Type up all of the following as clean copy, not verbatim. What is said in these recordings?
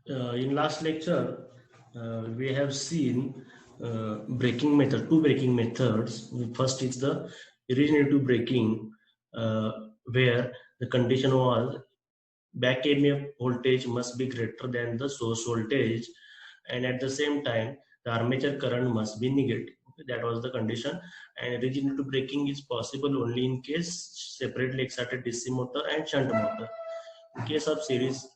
In last lecture, we have seen braking method, two braking methods. First is the regenerative braking, where the condition was back EMF voltage must be greater than the source voltage, and at the same time the armature current must be negative. Okay, that was the condition. And regenerative braking is possible only in case separately excited DC motor and shunt motor. In case of series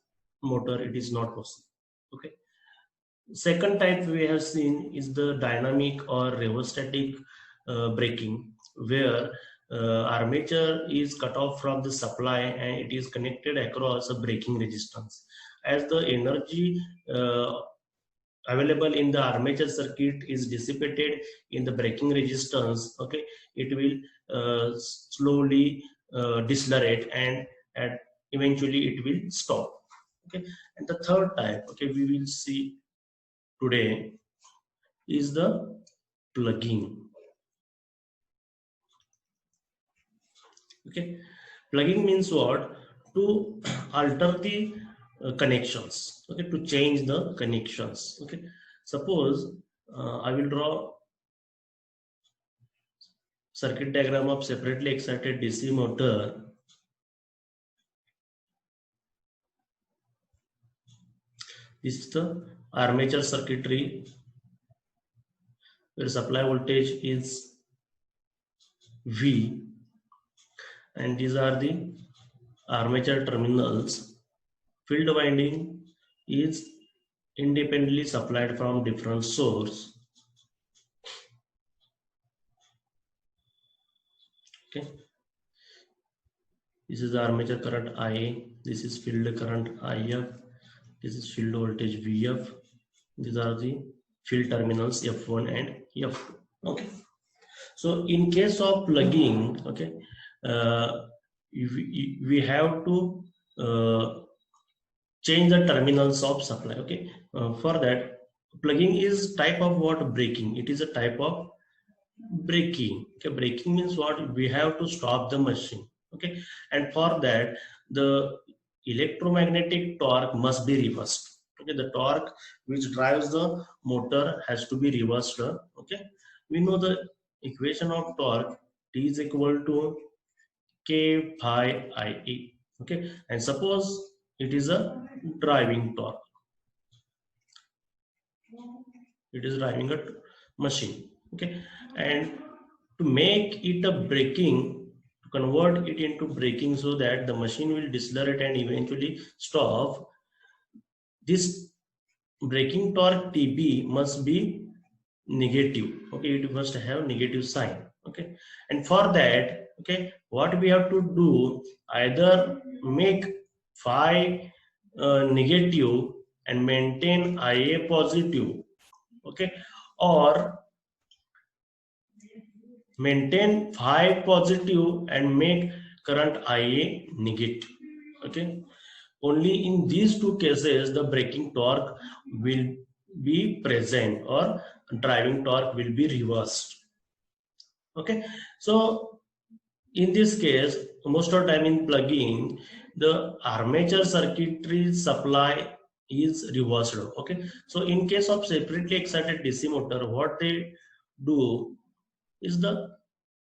motor, it is not possible. Okay. Second type we have seen is the dynamic or reverse-static braking, where armature is cut off from the supply and it is connected across a braking resistance. As the energy available in the armature circuit is dissipated in the braking resistance, okay, it will slowly decelerate and eventually it will stop. Okay, and the third type, okay, we will see today is the plugging. Okay, plugging means what? To alter the connections. Okay, to change the connections. Okay, suppose I will draw circuit diagram of separately excited DC motor. This is the armature circuitry where supply voltage is V, and these are the armature terminals. Field winding is independently supplied from different source. Okay, this is the armature current IA, this is field current IF, this is field voltage VF, these are the field terminals F1 and F2. Okay, so in case of plugging, okay, we have to change the terminals of supply. Okay, for that, plugging is type of what? Braking. It is a type of braking. Okay, braking means what? We have to stop the machine. Okay, and for that the electromagnetic torque must be reversed. Okay, the torque which drives the motor has to be reversed. Okay, we know the equation of torque. T is equal to K phi Ie. Okay, and suppose it is a driving torque. It is driving a machine. Okay, and to make it a braking, to convert it into braking so that the machine will decelerate and eventually stop, this braking torque TB must be negative. Okay, it must have negative sign. Okay, and for that, okay, what we have to do, either make phi negative and maintain Ia positive. Okay, or maintain phi positive and make current Ia negative. Okay, only in these two cases the braking torque will be present or driving torque will be reversed. Okay, so in this case, most of the time in plugging, the armature circuitry supply is reversed. Okay, so in case of separately excited DC motor, what they do is the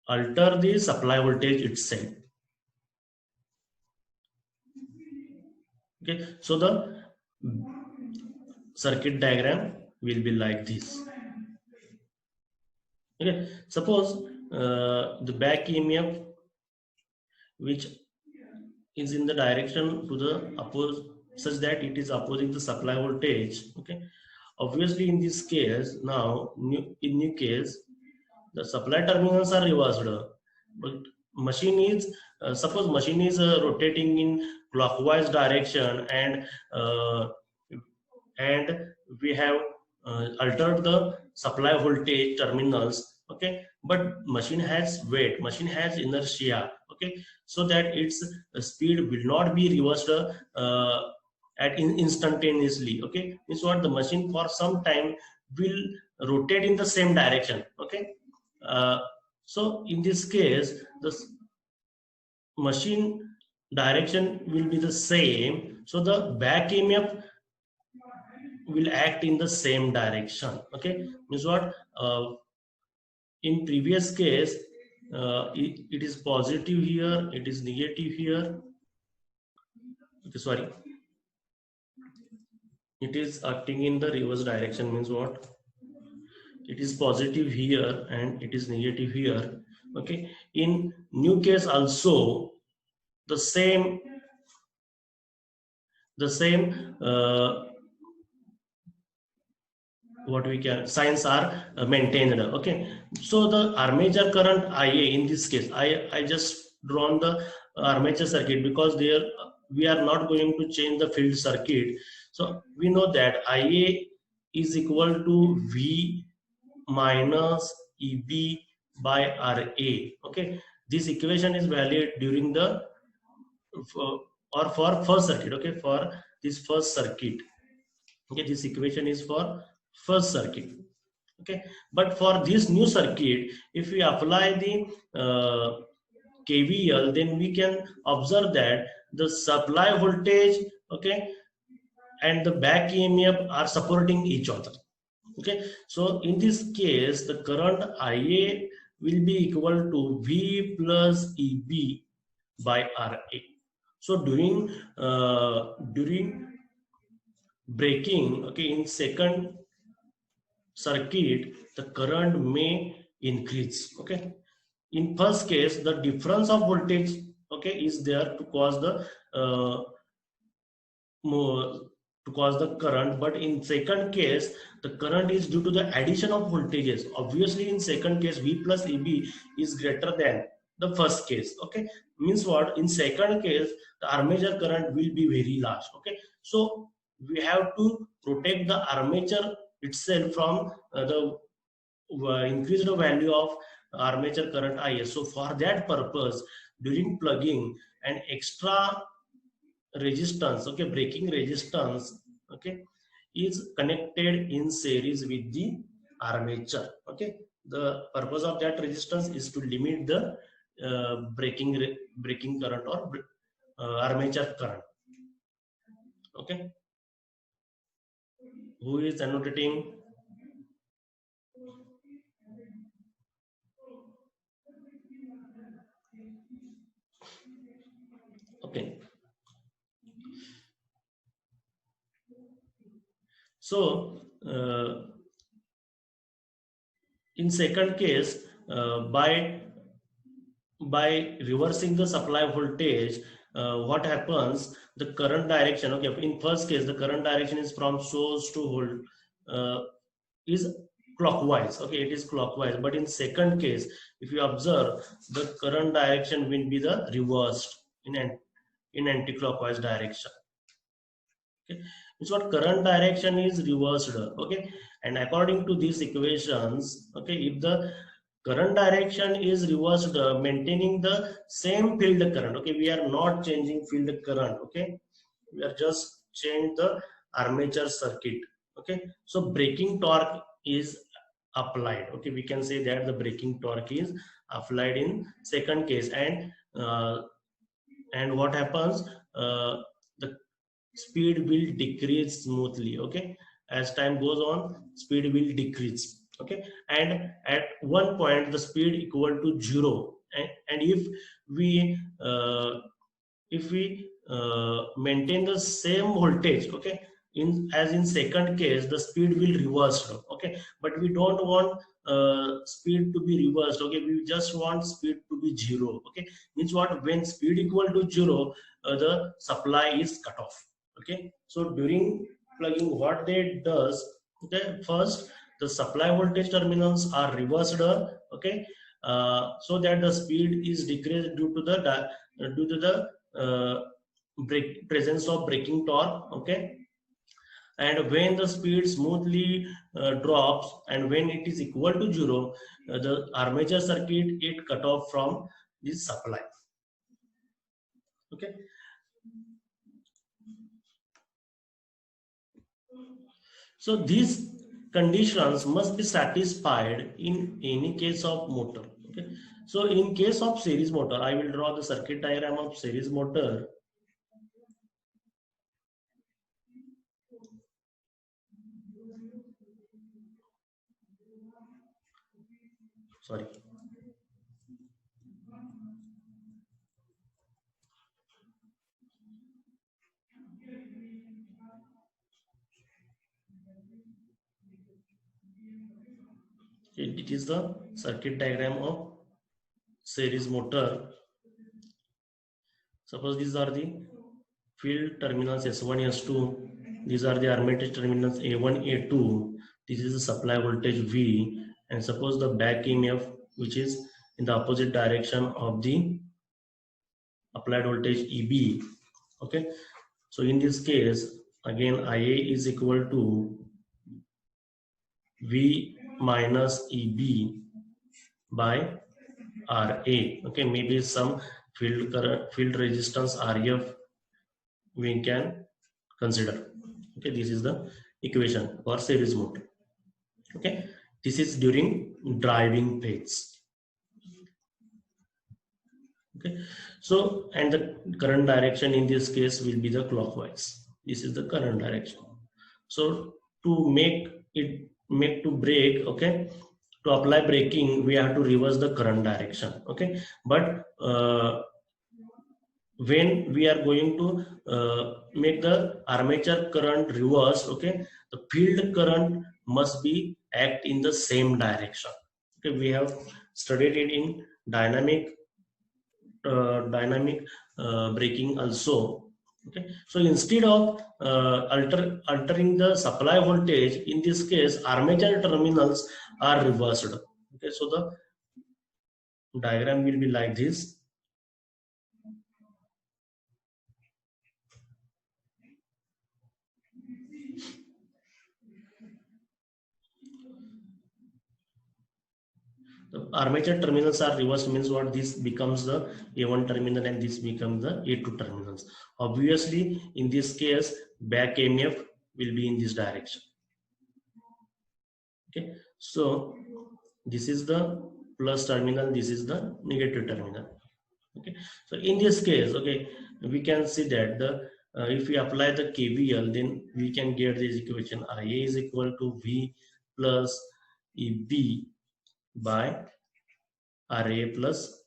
alter the supply voltage itself. Okay, so the circuit diagram will be like this. Okay, suppose the back EMF which is in the direction to the opposite, such that it is opposing the supply voltage. Okay, obviously in this case, now in new case the supply terminals are reversed, but machine is suppose machine is rotating in clockwise direction, and we have altered the supply voltage terminals. Okay, but machine has weight, machine has inertia. Okay, so that its speed will not be reversed at instantaneously. Okay, means what? The machine for some time will rotate in the same direction. Okay, so in this case the machine direction will be the same, so the back EMF will act in the same direction. Okay, means what? In previous case, it is positive here, it is negative here. Okay, sorry, it is acting in the reverse direction. Means what? It is positive here and it is negative here. Okay, in new case also the same the same what we can signs are maintained. Okay, so the armature current Ia, in this case I just drawn the armature circuit because there we are not going to change the field circuit. So we know that Ia is equal to V minus Eb by Ra. Okay, this equation is valid during the or for first circuit. Okay, for this first circuit. Okay, this equation is for first circuit. Okay, but for this new circuit, if we apply the KVL, then we can observe that the supply voltage, okay, and the back EMF are supporting each other. Okay, so in this case the current Ia will be equal to V plus Eb by Ra. So during braking, okay, in second circuit the current may increase. Okay, in first case the difference of voltage, okay, is there to cause the uh, to cause the current, but in second case the current is due to the addition of voltages. Obviously in second case V plus Eb is greater than the first case. Okay, means what? In second case the armature current will be very large. Okay, so we have to protect the armature itself from the increased value of armature current Is. So for that purpose, during plugging, an extra resistance, okay, braking resistance, okay, is connected in series with the armature. Okay, the purpose of that resistance is to limit the braking current or armature current. Okay, who is annotating? Okay, so in second case, by reversing the supply voltage, what happens? The current direction. Okay, in first case the current direction is from source to hold is clockwise. Okay, it is clockwise, but in second case if you observe, the current direction will be the reversed in anti-clockwise direction. Okay, it's what current direction is reversed. Okay, and according to these equations, okay, if the current direction is reversed, maintaining the same field current, okay, we are not changing field current. Okay, we are just change the armature circuit. Okay, so braking torque is applied. Okay, we can say that the braking torque is applied in second case. And what happens? The speed will decrease smoothly. Okay, as time goes on speed will decrease. Okay, and at one point the speed equal to 0, and if we maintain the same voltage, okay, in as in second case the speed will reverse. Okay, but we don't want speed to be reversed. Okay, we just want speed to be 0. Okay, means what? When speed equal to 0, the supply is cut off. Okay, so during plugging what they does, okay, first the supply voltage terminals are reversed. Okay, so that the speed is decreased due to the presence of braking torque. Okay, and when the speed smoothly drops and when it is equal to 0, the armature circuit it cut off from this supply. Okay, so these conditions must be satisfied in any case of motor. Okay, so in case of series motor, I will draw the circuit diagram of series motor. sorry. It is the circuit diagram of series motor. Suppose these are the field terminals S1, S2. These are the armature terminals A1, A2. This is the supply voltage V. And suppose the back EMF, which is in the opposite direction of the applied voltage EB. Okay. So in this case, again, IA is equal to V minus EB by RA. Okay. Maybe some field current, field resistance RF we can consider. Okay, this is the equation for series motor. Okay, this is during driving phase. Okay, so and the current direction in this case will be the clockwise. This is the current direction. So to make to brake, okay, to apply braking, we have to reverse the current direction. Okay, but when we are going to make the armature current reverse, okay, the field current must be act in the same direction. Okay, we have studied it in dynamic braking also. Okay, so instead of altering the supply voltage, in this case armature terminals are reversed. Okay, so the diagram will be like this. The armature terminals are reversed means what? This becomes the A1 terminal and this becomes the A2 terminals. Obviously, in this case, back EMF will be in this direction. Okay, so this is the plus terminal, this is the negative terminal. Okay, so in this case, okay, we can see that the if we apply the KVL, then we can get this equation: IA is equal to V plus EB by RA plus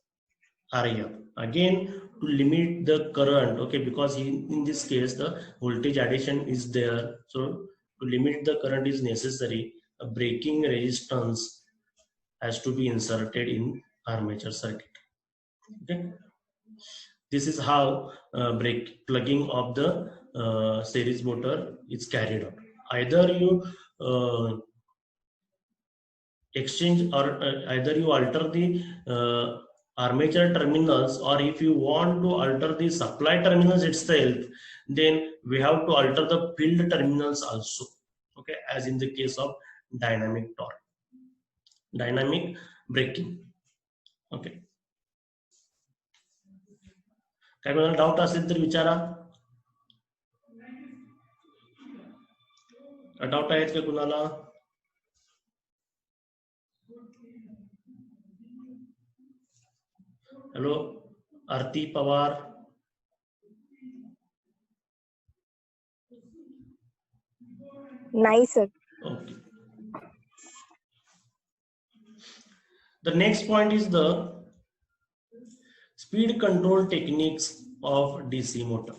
RF. Again, to limit the current, okay, because in this case the voltage addition is there, so to limit the current is necessary. A braking resistance has to be inserted in armature circuit. Okay, this is how plugging of the series motor is carried out. Either you exchange or either you alter the armature terminals, or if you want to alter the supply terminals itself, then we have to alter the field terminals also. Okay, as in the case of dynamic torque, dynamic braking. Okay, काय कोणाला doubt असेल तर विचारा. Doubt आहेत का कुणाला? Hello, Aarti Pawar. Nice, sir. Okay. The next point is the speed control techniques of DC motor.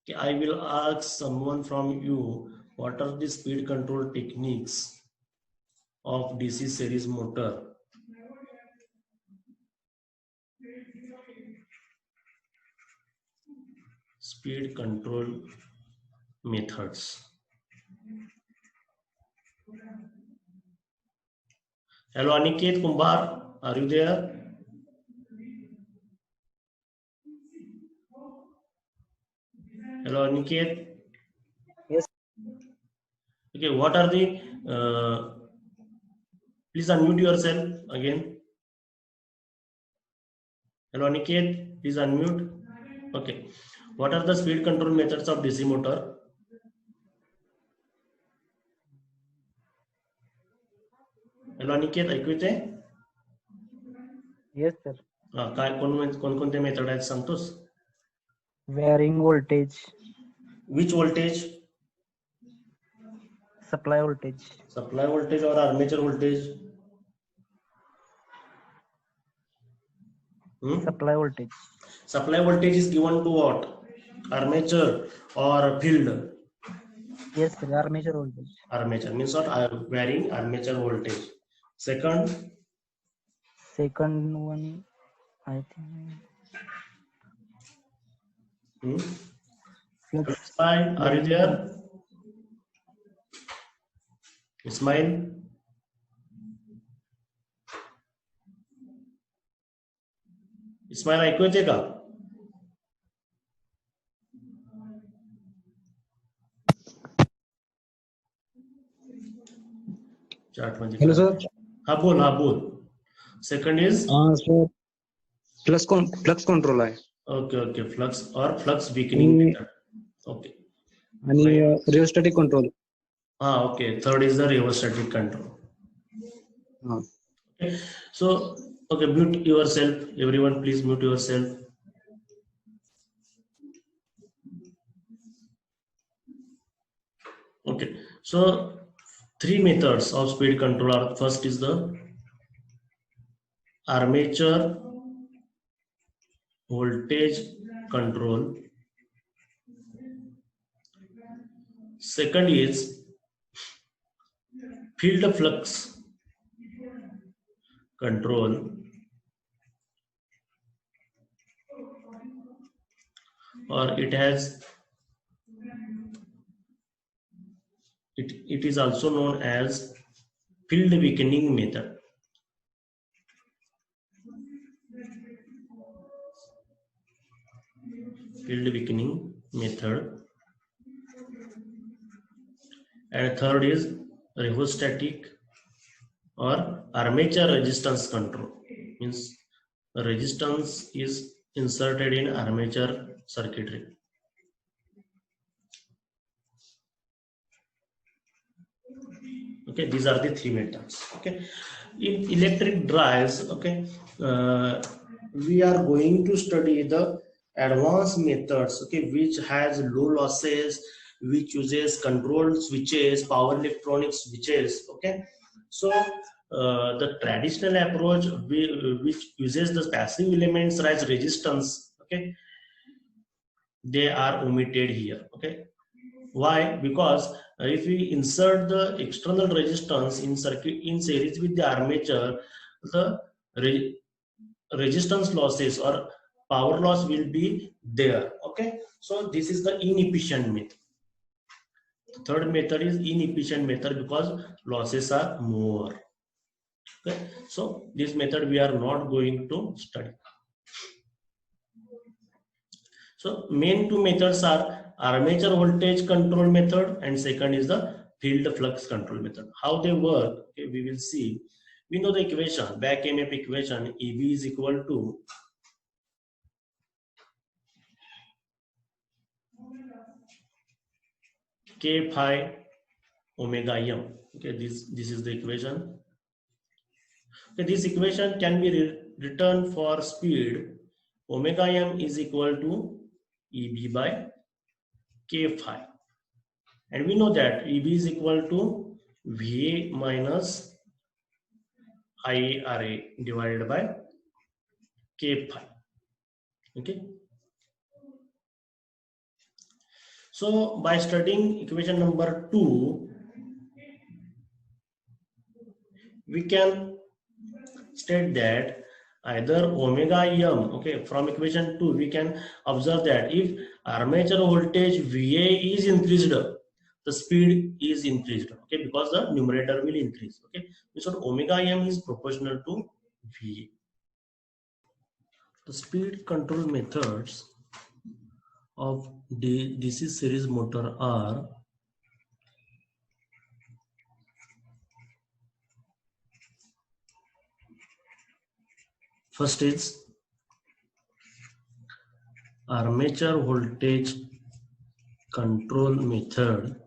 Okay, I will ask someone from you, what are the speed control techniques of DC series motor? Speed control methods. Hello, Aniket Kumbar, are you there? Hello, Aniket. Yes. Okay, what are the please unmute yourself again. Hello, Aniket, please unmute. Okay, what are the speed control methods of DC motor? Hello, Aniket, ऐकू येते? Yes, sir. काय कोणकोणते method आहेत सांगतोस? Varying voltage. Which voltage? Supply voltage. Supply voltage or armature voltage? Supply voltage. Supply voltage is given to what? Armature or field? Yes, sir. Armature voltage. Armature means what? Varying armature voltage. Second, Second one, I think. Flux. Ismail, are you there? Ismail? Ismail ऐकू येते का? Chart मध्ये hello sir. हा बोल. Second is sir flux control आहे. Okay flux और flux weakening method. Okay आणि rheostatic control. हा okay. Third is the rheostatic control. Okay, so okay, mute yourself, everyone, please mute yourself. Okay, so three methods of speed control are: first is the armature voltage control, second is field flux control, or it is also known as field weakening method. Field weakening method. And third is rheostatic or armature resistance control, means resistance is inserted in armature circuitry. Okay, these are the three methods. Okay, in electric drives, okay, we are going to study the advanced methods, okay, which has low losses, which uses controlled switches, power electronic switches. Okay, so the traditional approach which uses the passive elements as resistance, okay, they are omitted here. Okay, why? Because if we insert the external resistance in circuit in series with the armature, the resistance losses or power loss will be there. Okay, so this is the inefficient method. The third method is inefficient method because losses are more. Okay, so this method we are not going to study. So main two methods are armature voltage control method and second is the field flux control method. How they work, okay, we will see. We know the equation, back EMF equation. EB is equal to K phi omega m. Okay, this is the equation. Okay, this equation can be written for speed. Omega m is equal to EB by K phi, and we know that EB is equal to VA minus IRA divided by K phi. Okay, so by studying equation number 2, we can state that either omega m, okay, from equation 2 we can observe that if armature voltage VA is increased, the speed is increased. Okay, because the numerator will increase. Okay, so omega m is proportional to VA. The speed control methods of the DC series motor are: first is armature voltage control method,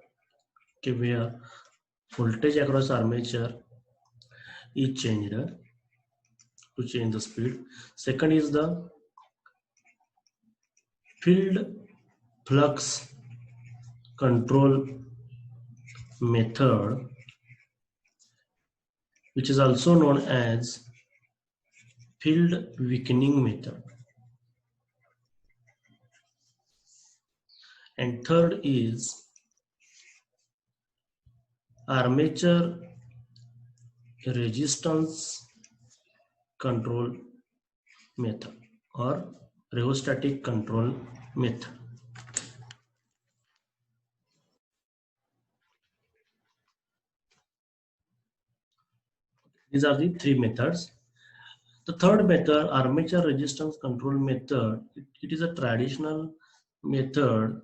okay, where voltage across armature is changed to change the speed. Second is the field flux control method, which is also known as field weakening method. And third is armature resistance control method or rheostatic control method. These are the three methods. The third method, armature resistance control method, it is a traditional method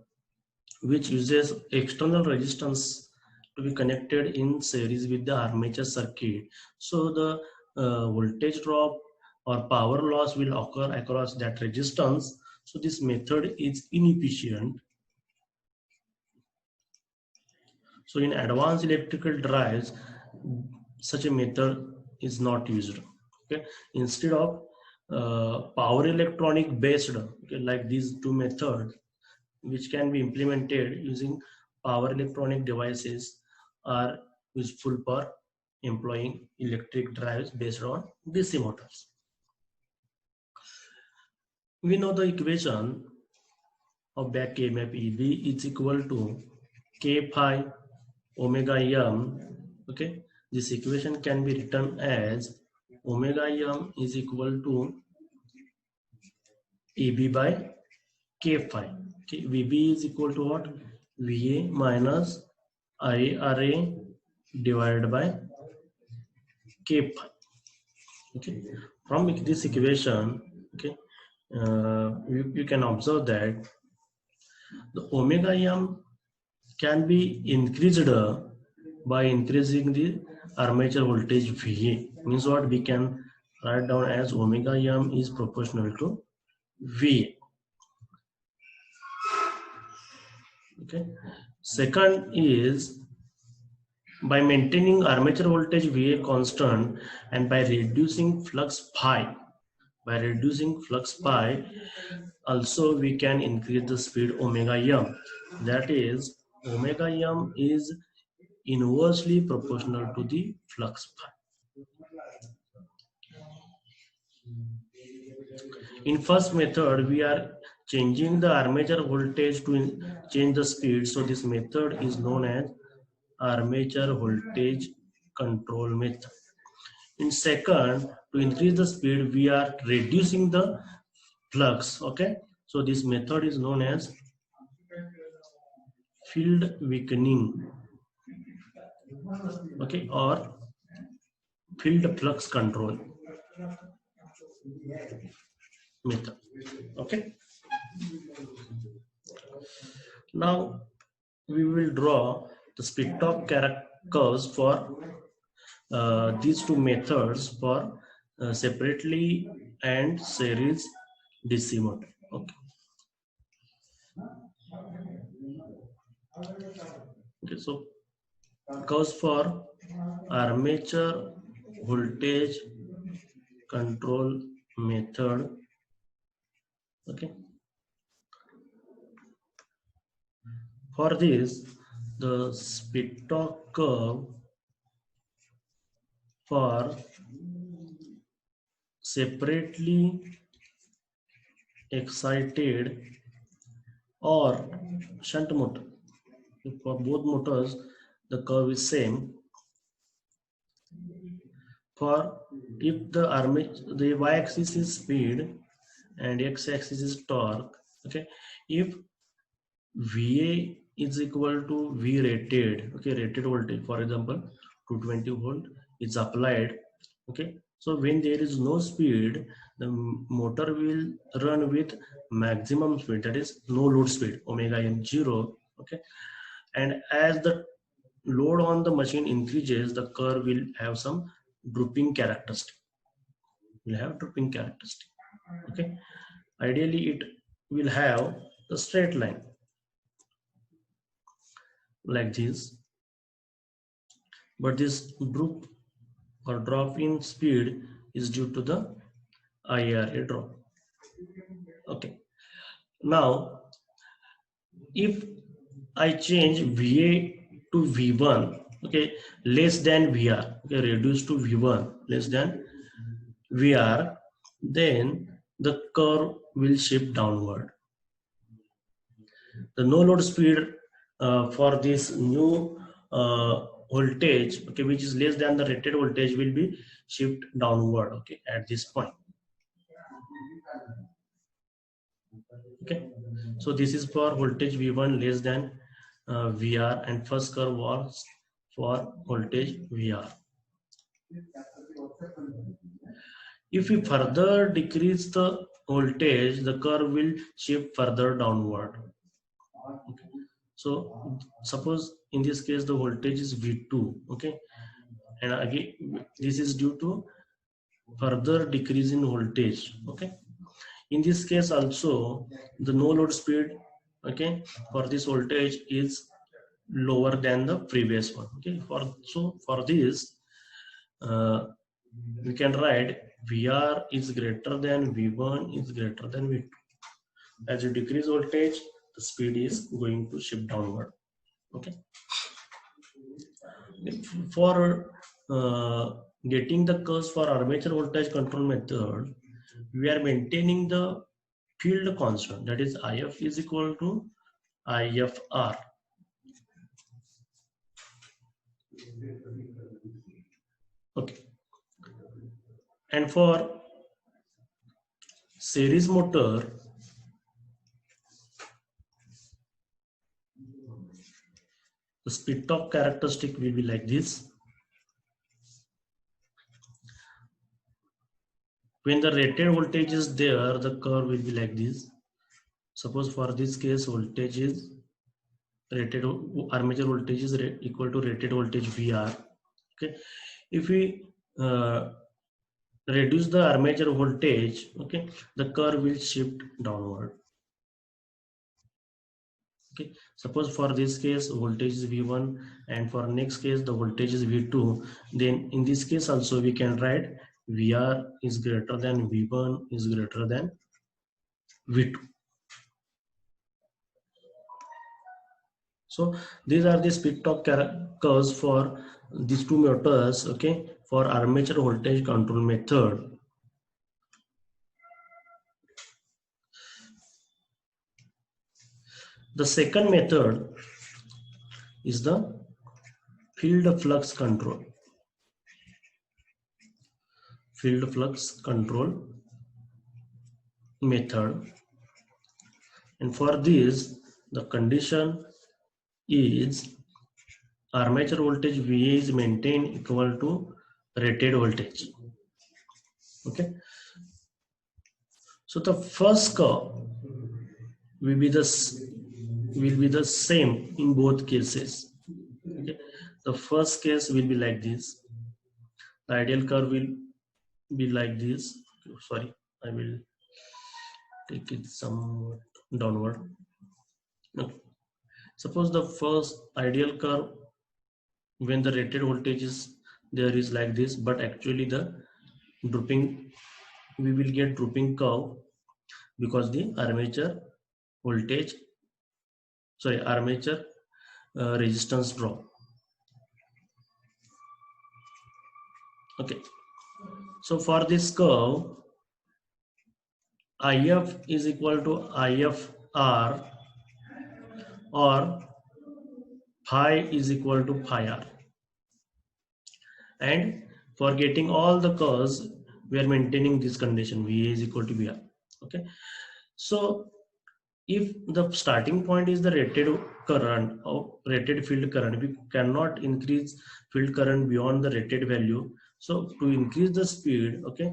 which uses external resistance to be connected in series with the armature circuit. So the voltage drop or power loss will occur across that resistance. So this method is inefficient. So in advanced electrical drives, such a method is not used. Okay, instead of power electronic based, okay, like these two methods, which can be implemented using power electronic devices, are useful for employing electric drives based on DC motors. We know the equation of back EMF EB is equal to K phi omega m. Okay, this equation can be written as omega m is equal to EB by K phi. Okay, VB is equal to what? VA minus IRA divided by K phi. Okay, from this equation, okay, you can observe that the omega m can be increased by increasing the armature voltage VA. Means what? We can write down as omega m is proportional to VA. Okay. Second is by maintaining armature voltage VA constant and by reducing flux phi. By reducing flux pi, also we can increase the speed omega m. That is, omega m is inversely proportional to the flux pi. In first method, we are changing the armature voltage to change the speed. So this method is known as armature voltage control method. In second, to increase the speed, we are reducing the flux. Okay, so this method is known as field weakening, okay, or field flux control method. Okay, now we will draw the speed torque curves for these two methods for separately and series DC motor. Okay. Okay, so curves for armature voltage control method. Okay. For this, the speed torque curve for separately excited or shunt motor. For both motors, the curve is same. For if the armature, the y-axis is speed and x-axis is torque. Okay, if VA is equal to V rated, okay, rated voltage, for example, 220 volt is applied. Okay, so when there is no speed, the motor will run with maximum speed, that is no load speed, omega m 0. Okay, and as the load on the machine increases, the curve will have some drooping characteristic. Okay, ideally it will have the straight line like this, but this droop or drop in speed is due to the IRA drop. Okay, now if I change VA to V1, okay, less than VR, okay, reduce to V1 less than VR, then the curve will shift downward. The no load speed for this new voltage, okay, which is less than the rated voltage, will be shift downward, okay, at this point. Okay, so this is for voltage V1 less than VR, and first curve was for voltage VR. If we further decrease the voltage, the curve will shift further downward. Okay. So suppose in this case the voltage is V2, okay, and again this is due to further decrease in voltage, okay. In this case also the no load speed, okay, for this voltage is lower than the previous one, okay. For this we can write VR is greater than V1 is greater than V2. As you decrease voltage, the speed is going to shift downward, okay. For getting the curves for armature voltage control method, we are maintaining the field constant, that is IF is equal to IFR. Okay. And for series motor, the split top characteristic will be like this. When the rated voltage is there, the curve will be like this. Suppose for this case, voltage is rated, armature voltage is equal to rated voltage VR. Okay, if we reduce the armature voltage, okay, the curve will shift downward. Okay, suppose for this case voltage is V1, and for next case the voltage is V2, then in this case also we can write VR is greater than V1 is greater than V2. So these are the split top curves for these two motors, okay, for armature voltage control method. The second method is the field flux control. Field flux control method, and for this the condition is armature voltage VA is maintained equal to rated voltage. Okay, so the first curve will be the same in both cases. Okay, the first case will be like this. The ideal curve will be like this. Sorry, I will take it somewhat downward. Okay. Suppose the first ideal curve when the rated voltage is there is like this, but actually the drooping, we will get drooping curve because the armature voltage, sorry, armature resistance drop. Okay, so for this curve, IF is equal to IFR or phi is equal to phi r. And for getting all the curves, we are maintaining this condition VA is equal to VR. Okay, so if the starting point is the rated current or rated field current, we cannot increase field current beyond the rated value. So to increase the speed, okay,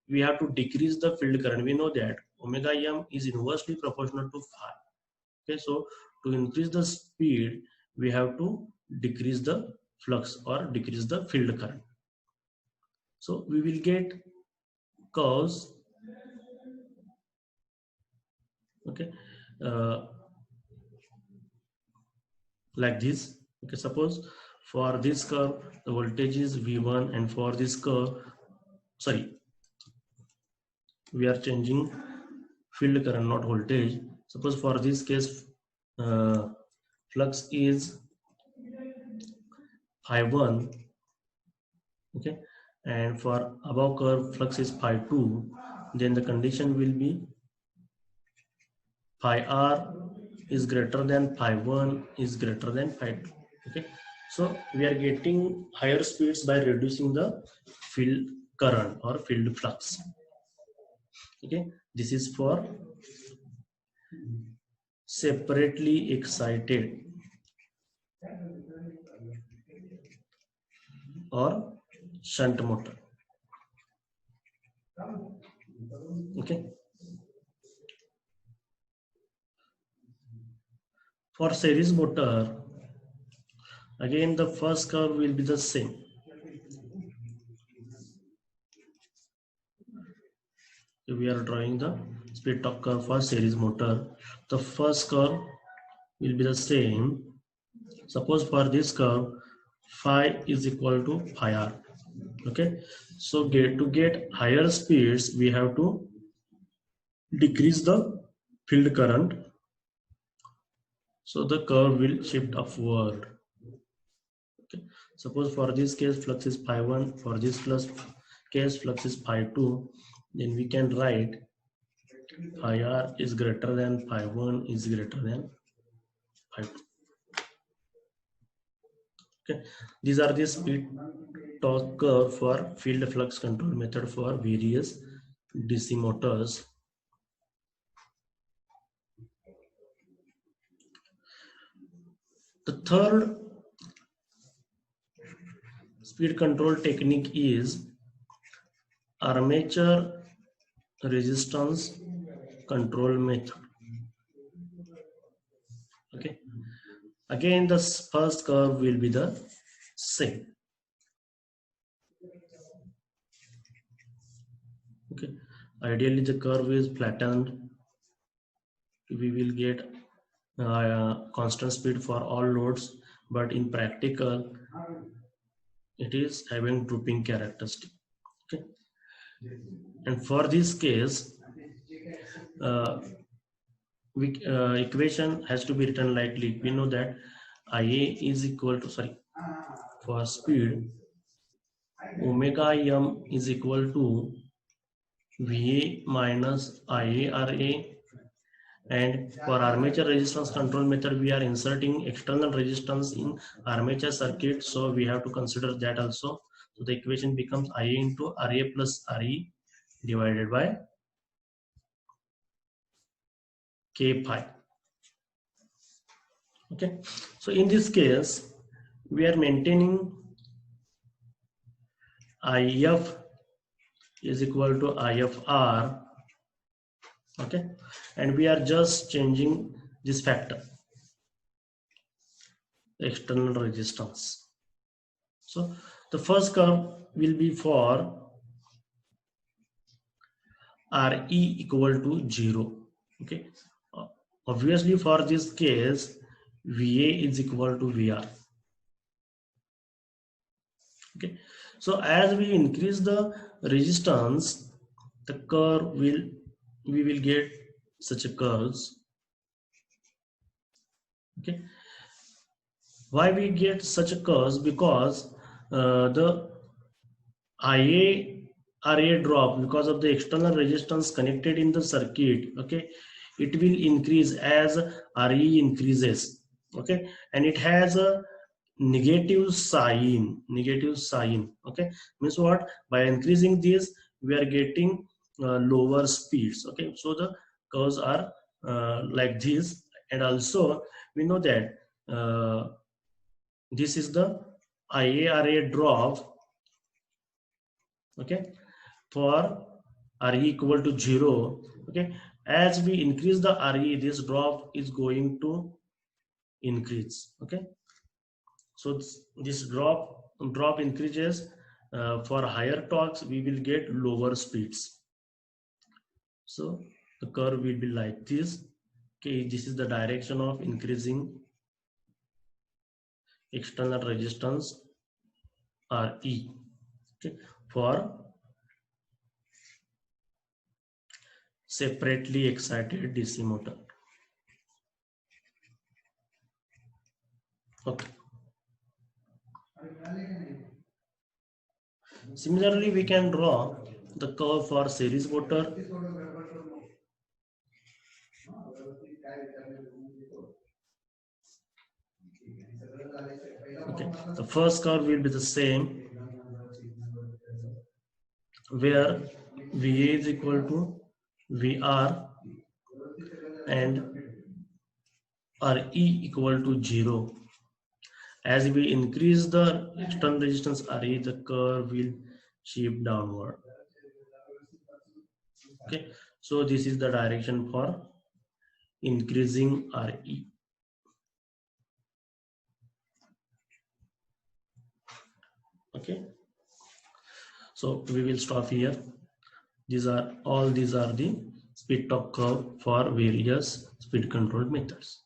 we have to decrease the field current. We know that omega m is inversely proportional to phi. Okay, so to increase the speed, we have to decrease the flux or decrease the field current. So we will get curves, okay, like this. Okay, suppose for this curve the voltage is V1, and for this curve, sorry, we are changing field current, not voltage. Suppose for this case flux is phi 1, okay, and for above curve flux is phi 2, then the condition will be phi r is greater than phi 1 is greater than phi 2. Okay, so we are getting higher speeds by reducing the field current or field flux. Okay, this is for separately excited or shunt motor. Okay, for series motor, again the first curve will be the same. We are drawing the speed torque curve for series motor. The first curve will be the same. Suppose for this curve, phi is equal to phi r. Okay, so to get higher speeds, we have to decrease the field current. So the curve will shift upward. Okay, suppose for this case flux is phi 1, for this case flux is phi 2, then we can write phi r is greater than phi 1 is greater than phi 2. Okay, these are the speed torque curve for field flux control method for various DC motors. The third speed control technique is armature resistance control method. Okay, again the first curve will be the same. Okay, ideally the curve is flattened. We will get constant speed for all loads, but in practical it is having drooping characteristic. Okay, and for this case equation has to be written lightly. We know that Ia is equal to for speed omega m is equal to Va minus IaRa. And for armature resistance control method, we are inserting external resistance in armature circuit, so we have to consider that also. So the equation becomes Ia into Ra plus Re divided by K pi. Okay, so in this case we are maintaining If is equal to IFR. Okay, and we are just changing this factor, external resistance. So the first curve will be for Re equal to 0. Okay, obviously for this case Va is equal to Vr. Okay, so as we increase the resistance, the curve we will get such a curves. Okay, why we get such a curves? Because the IaRa drop, because of the external resistance connected in the circuit, okay, it will increase as Re increases. Okay, and it has a negative sign. Okay, means what? By increasing this we are getting lower speeds. Okay, so the curves are like this. And also we know that this is the IaRa drop. Okay, for Re equal to 0. Okay, as we increase the Re, this drop is going to increase. Okay, so this drop increases. For higher torques we will get lower speeds. So the curve will be like this. Okay, this is the direction of increasing external resistance Re. Okay, for separately excited DC motor. Okay. Similarly, we can draw the curve for series motor. Okay, the first curve will be the same, where VA is equal to VR and RE equal to 0. As we increase the external resistance RE, the curve will shift downward. Okay, so this is the direction for increasing RE. Okay, so we will stop here. These are the speed torque curve for various speed control methods.